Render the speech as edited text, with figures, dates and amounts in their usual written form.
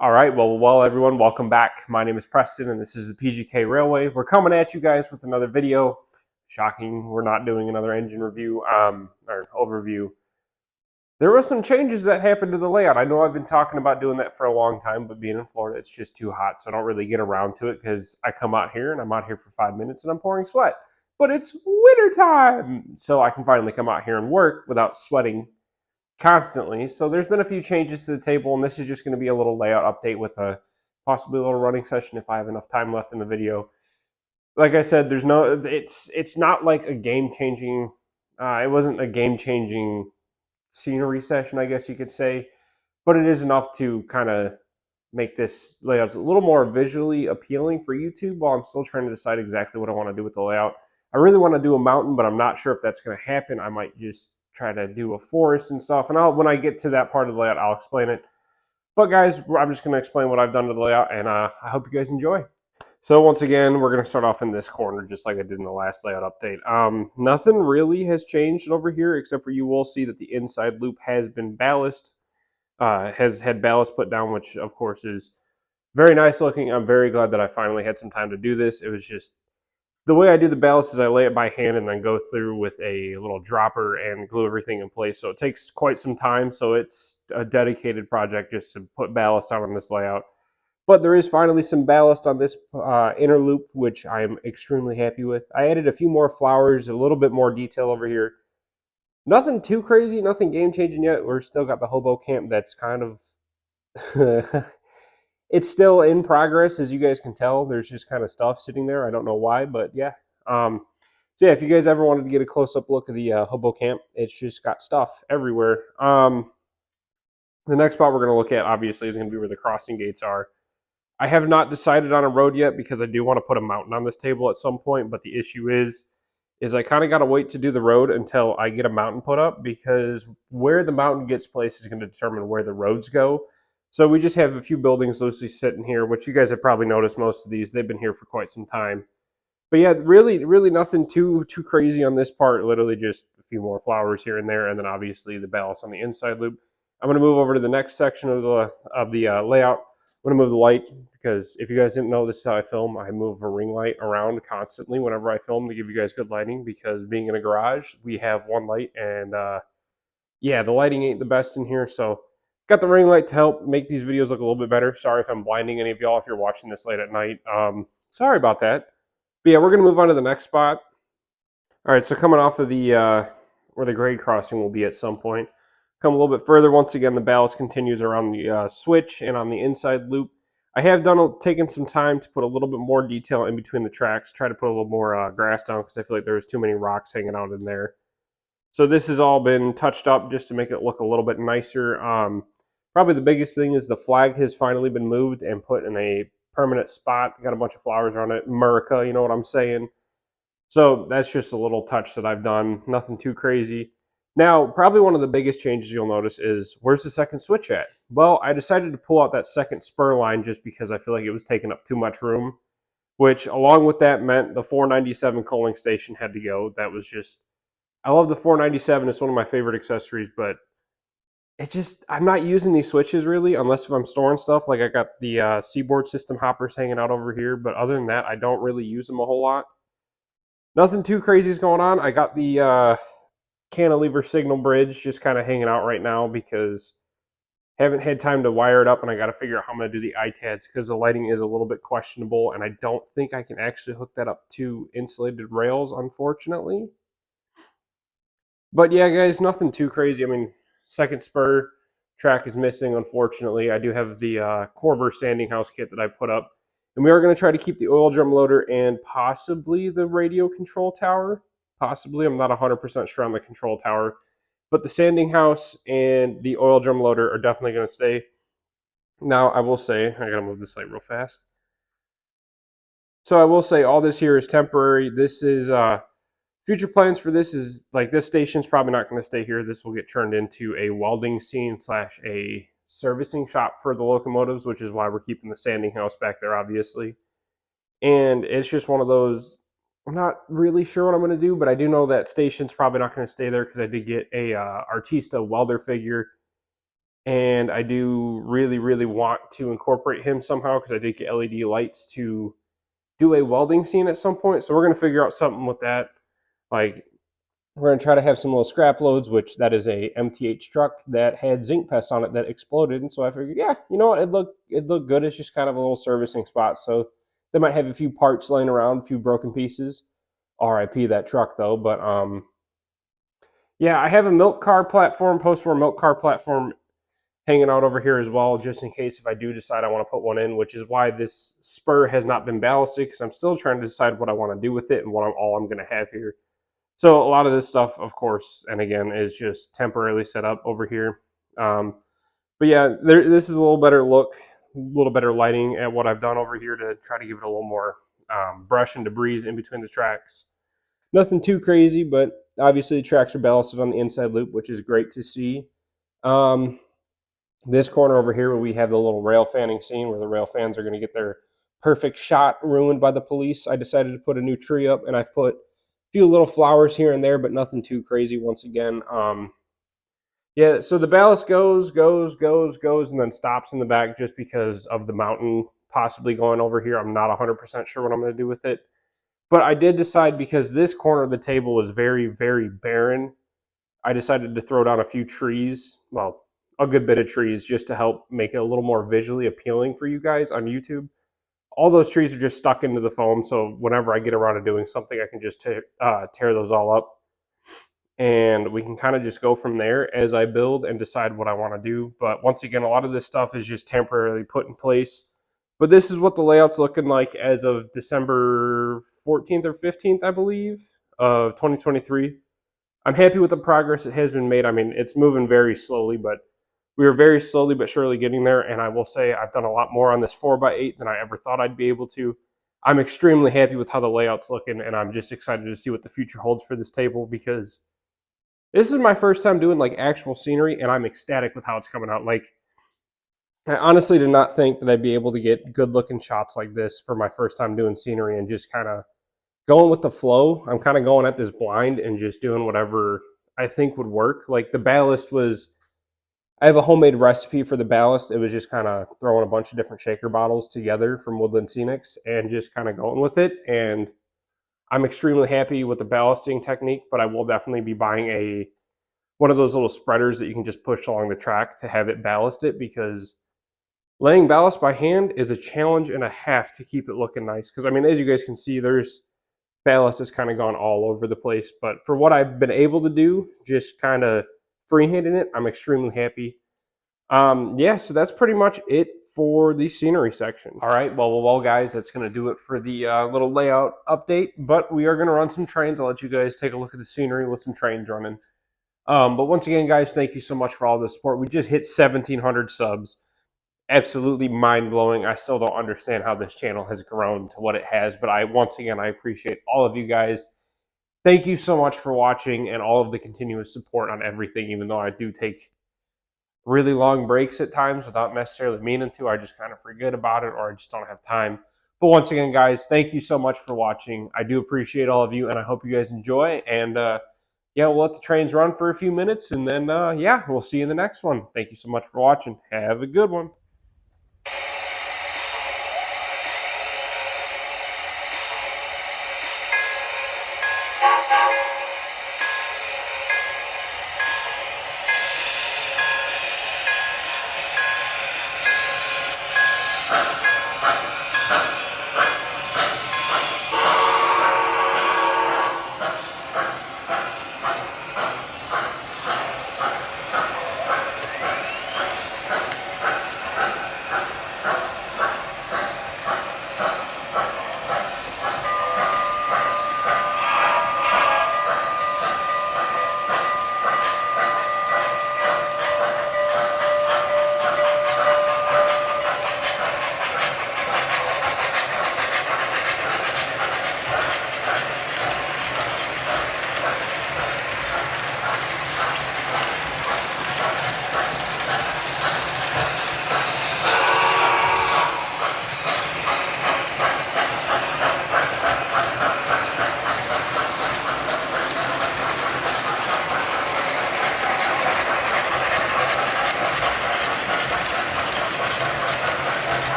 All right, well, everyone, welcome back. My name is Preston, and this is the Pgk.railway. We're coming at you guys with another video. Shocking, we're not doing another engine review or overview. There were some changes that happened to the layout. I know I've been talking about doing that for a long time, but being in Florida, it's just too hot, so I don't really get around to it because I come out here and I'm out here for 5 minutes and I'm pouring sweat. But it's wintertime, so I can finally come out here and work without sweating constantly. So there's been a few changes to the table, and this is just going to be a little layout update with a possibly a little running session if I have enough time left in the video. Like I said, it's not like a game changing. It wasn't a game changing scenery session, I guess you could say, but it is enough to kind of make this layout a little more visually appealing for YouTube while I'm still trying to decide exactly what I want to do with the layout. I really want to do a mountain, but I'm not sure if that's going to happen. I might just try to do a forest and stuff, and when I get to that part of the layout, I'll explain it. But guys, I'm just going to explain what I've done to the layout, and I hope you guys enjoy. So once again, we're going to start off in this corner, just like I did in the last layout update. Nothing really has changed over here, except for you will see that the inside loop has been ballast, has had ballast put down, which of course is very nice looking. I'm very glad that I finally had some time to do this. It was just, the way I do the ballast is I lay it by hand and then go through with a little dropper and glue everything in place. So it takes quite some time. So it's a dedicated project just to put ballast on this layout. But there is finally some ballast on this inner loop, which I am extremely happy with. I added a few more flowers, a little bit more detail over here. Nothing too crazy, nothing game changing yet. We're still got the hobo camp that's kind of it's still in progress, as you guys can tell. There's just kind of stuff sitting there. I don't know why, but yeah. So yeah, if you guys ever wanted to get a close-up look at the hobo camp, it's just got stuff everywhere. The next spot we're going to look at, obviously, is going to be where the crossing gates are. I have not decided on a road yet because I do want to put a mountain on this table at some point, but the issue is I kind of got to wait to do the road until I get a mountain put up, because where the mountain gets placed is going to determine where the roads go. So we just have a few buildings loosely sitting here, which you guys have probably noticed most of these. They've been here for quite some time. But yeah, really nothing too crazy on this part. Literally just a few more flowers here and there, and then obviously the ballast on the inside loop. I'm going to move over to the next section of the layout. I'm going to move the light, because if you guys didn't know, this is how I film. I move a ring light around constantly whenever I film to give you guys good lighting, because being in a garage, we have one light, and yeah, the lighting ain't the best in here. So got the ring light to help make these videos look a little bit better. Sorry if I'm blinding any of y'all if you're watching this late at night. Sorry about that. But yeah, we're going to move on to the next spot. All right, so coming off of the where the grade crossing will be at some point. Come a little bit further. Once again, the ballast continues around the switch and on the inside loop. I have taken some time to put a little bit more detail in between the tracks, try to put a little more grass down, because I feel like there was too many rocks hanging out in there. So this has all been touched up just to make it look a little bit nicer. Probably the biggest thing is the flag has finally been moved and put in a permanent spot. Got a bunch of flowers on it. America, you know what I'm saying? So that's just a little touch that I've done. Nothing too crazy. Now, probably one of the biggest changes you'll notice is, where's the second switch at? Well, I decided to pull out that second spur line just because I feel like it was taking up too much room, which along with that meant the 497 coaling station had to go. That was just, I love the 497. It's one of my favorite accessories, but I'm not using these switches really, unless if I'm storing stuff. Like I got the Seaboard system hoppers hanging out over here, but other than that, I don't really use them a whole lot. Nothing too crazy is going on. I got the cantilever signal bridge just kind of hanging out right now because I haven't had time to wire it up, and I got to figure out how I'm going to do the ITADs because the lighting is a little bit questionable, and I don't think I can actually hook that up to insulated rails, unfortunately. But yeah, guys, nothing too crazy. I mean, second spur track is missing, unfortunately. I do have the Corber sanding house kit that I put up. And we are going to try to keep the oil drum loader and possibly the radio control tower. Possibly, I'm not 100% sure on the control tower. But the sanding house and the oil drum loader are definitely going to stay. Now, I will say, I got to move this light real fast. So I will say all this here is temporary. This is future plans for this is, like, this station's probably not going to stay here. This will get turned into a welding scene / a servicing shop for the locomotives, which is why we're keeping the sanding house back there, obviously. And it's just one of those, I'm not really sure what I'm going to do, but I do know that station's probably not going to stay there because I did get a Artista welder figure. and I do really want to incorporate him somehow because I did get LED lights to do a welding scene at some point. So we're going to figure out something with that. Like, we're going to try to have some little scrap loads, which that is a MTH truck that had zinc pests on it that exploded. And so I figured, yeah, you know what, it'd look good. It's just kind of a little servicing spot. So they might have a few parts laying around, a few broken pieces. RIP that truck though. But yeah, I have a milk car platform, post-war milk car platform hanging out over here as well, just in case if I do decide I want to put one in, which is why this spur has not been ballasted, because I'm still trying to decide what I want to do with it and what all I'm going to have here. So a lot of this stuff, of course, and again, is just temporarily set up over here. But yeah, this is a little better look, a little better lighting at what I've done over here to try to give it a little more brush and debris in between the tracks. Nothing too crazy, but obviously the tracks are ballasted on the inside loop, which is great to see. This corner over here where we have the little rail fanning scene where the rail fans are going to get their perfect shot ruined by the police, I decided to put a new tree up, and I've put a few little flowers here and there, but nothing too crazy once again. Yeah, so the ballast goes, and then stops in the back just because of the mountain possibly going over here. I'm not 100% sure what I'm going to do with it. But I did decide, because this corner of the table was very barren, I decided to throw down a few trees, well, a good bit of trees, just to help make it a little more visually appealing for you guys on YouTube. All those trees are just stuck into the foam, so whenever I get around to doing something, I can just tear those all up. And we can kind of just go from there as I build and decide what I want to do. But once again, a lot of this stuff is just temporarily put in place. But this is what the layout's looking like as of December 14th or 15th, I believe, of 2023. I'm happy with the progress that has been made. I mean, it's moving very slowly, but we are very slowly but surely getting there. And I will say I've done a lot more on this 4x8 than I ever thought I'd be able to. I'm extremely happy with how the layout's looking, and I'm just excited to see what the future holds for this table, because this is my first time doing like actual scenery, and I'm ecstatic with how it's coming out. Like, I honestly did not think that I'd be able to get good looking shots like this for my first time doing scenery and just kind of going with the flow. I'm kind of going at this blind and just doing whatever I think would work. Like, the ballast was, I have a homemade recipe for the ballast. It was just kind of throwing a bunch of different shaker bottles together from Woodland Scenics and just kind of going with it. And I'm extremely happy with the ballasting technique, but I will definitely be buying one of those little spreaders that you can just push along the track to have it ballast it, because laying ballast by hand is a challenge and a half to keep it looking nice. Because, I mean, as you guys can see, there's ballast has kind of gone all over the place. But for what I've been able to do, just kind of freehanding it, I'm extremely happy. Yeah, so that's pretty much it for the scenery section. All right, well, guys, that's going to do it for the little layout update. But we are going to run some trains. I'll let you guys take a look at the scenery with some trains running. But once again, guys, thank you so much for all the support. We just hit 1,700 subs. Absolutely mind-blowing. I still don't understand how this channel has grown to what it has, but once again, I appreciate all of you guys. Thank you so much for watching and all of the continuous support on everything, even though I do take really long breaks at times without necessarily meaning to. I just kind of forget about it, or I just don't have time. But once again, guys, thank you so much for watching. I do appreciate all of you, and I hope you guys enjoy. And yeah, we'll let the trains run for a few minutes, and then yeah, we'll see you in the next one. Thank you so much for watching. Have a good one.